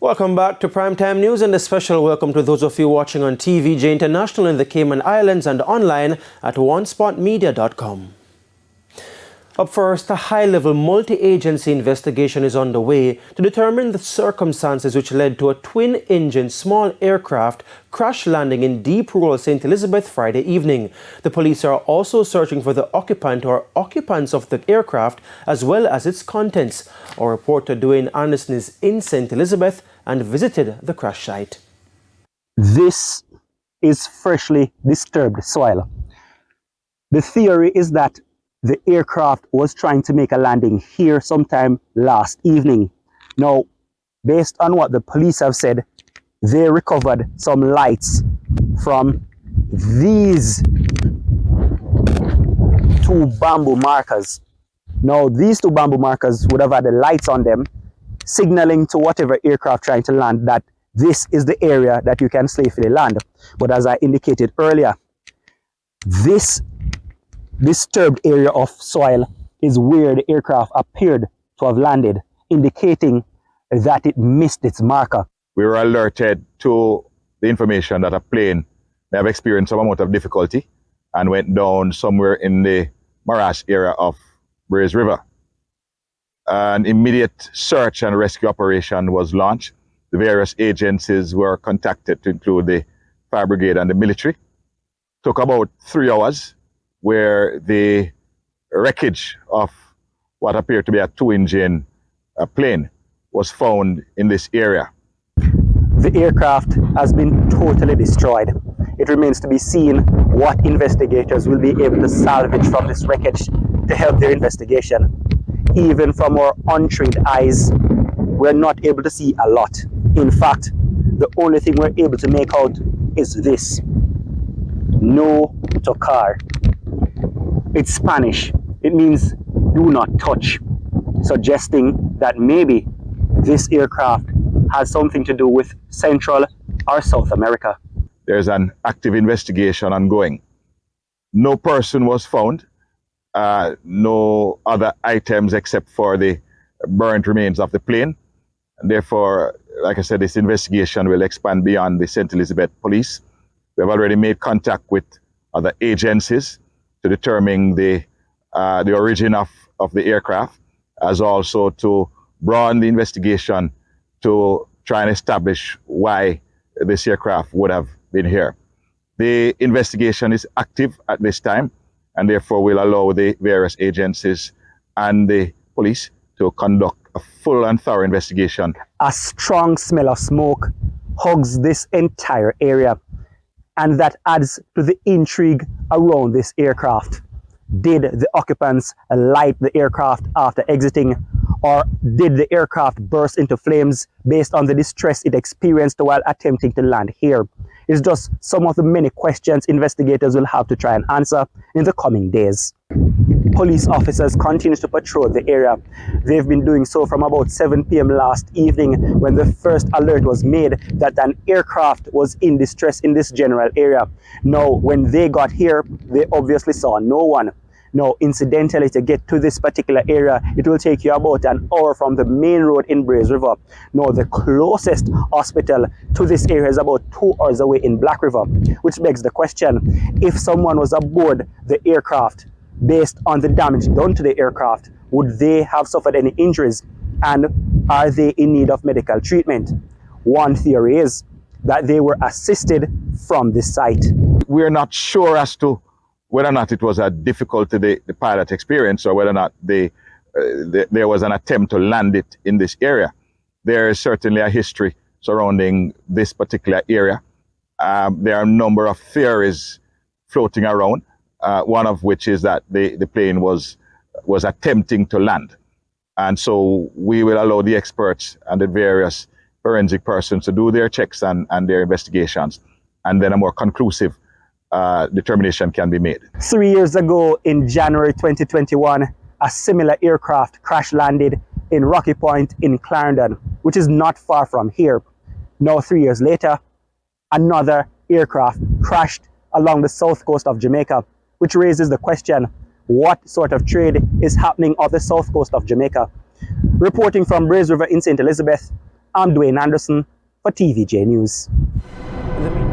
Welcome back to Primetime News, and a special welcome to those of you watching on TVJ International in the Cayman Islands and online at onespotmedia.com. Up first, a high-level multi-agency investigation is underway to determine the circumstances which led to a twin-engine small aircraft crash landing in deep rural St. Elizabeth Friday evening. The police are also searching for the occupant or occupants of the aircraft as well as its contents. Our reporter Dwayne Anderson is in St. Elizabeth and visited the crash site. This is freshly disturbed soil. The theory is that the aircraft was trying to make a landing here sometime last evening. Now, based on what the police have said, they recovered some lights from these two bamboo markers. Now, these two bamboo markers would have had the lights on them, signaling to whatever aircraft trying to land that this is the area that you can safely land. But as I indicated earlier, this disturbed area of soil is where the aircraft appeared to have landed, indicating that it missed its marker. We were alerted to the information that a plane may have experienced some amount of difficulty and went down somewhere in the morass area of Brays River. An immediate search and rescue operation was launched. The various agencies were contacted, to include the fire brigade and the military. Took about 3 hours, where the wreckage of what appeared to be a two-engine plane was found in this area. The aircraft has been totally destroyed. It remains to be seen what investigators will be able to salvage from this wreckage to help their investigation. Even from our untrained eyes, we're not able to see a lot. In fact, the only thing we're able to make out is this: no tocar. It's Spanish. It means do not touch, suggesting that maybe this aircraft has something to do with Central or South America. There's an active investigation ongoing. No person was found, no other items except for the burnt remains of the plane. And therefore, like I said, this investigation will expand beyond the St. Elizabeth Police. We have already made contact with other agencies to determine the origin of the aircraft, as also to broaden the investigation to try and establish why this aircraft would have been here. The investigation is active at this time, and therefore will allow the various agencies and the police to conduct a full and thorough investigation. A strong smell of smoke hugs this entire area, and that adds to the intrigue around this aircraft. Did the occupants light the aircraft after exiting, or did the aircraft burst into flames based on the distress it experienced while attempting to land here? It's just some of the many questions investigators will have to try and answer in the coming days. Police officers continue to patrol the area. They've been doing so from about 7 p.m. last evening, when the first alert was made that an aircraft was in distress in this general area. Now, when they got here, they obviously saw no one. Now, incidentally, to get to this particular area, it will take you about an hour from the main road in Brays River. Now, the closest hospital to this area is about 2 hours away in Black River, which begs the question: if someone was aboard the aircraft, based on the damage done to the aircraft, would they have suffered any injuries, and are they in need of medical treatment? One theory is that they were assisted from this site. We're not sure as to whether or not it was a difficulty the pilot experienced, or whether or not there was an attempt to land it in this area. There is certainly a history surrounding this particular area. There are a number of theories floating around, one of which is that the plane was attempting to land. And so we will allow the experts and the various forensic persons to do their checks and their investigations, and then a more conclusive determination can be made. 3 years ago, in January 2021, a similar aircraft crash landed in Rocky Point in Clarendon, which is not far from here. Now, 3 years later, another aircraft crashed along the south coast of Jamaica, which raises the question: what sort of trade is happening off the south coast of Jamaica? Reporting from Brays River in St. Elizabeth, I'm Dwayne Anderson for TVJ News. In the meantime,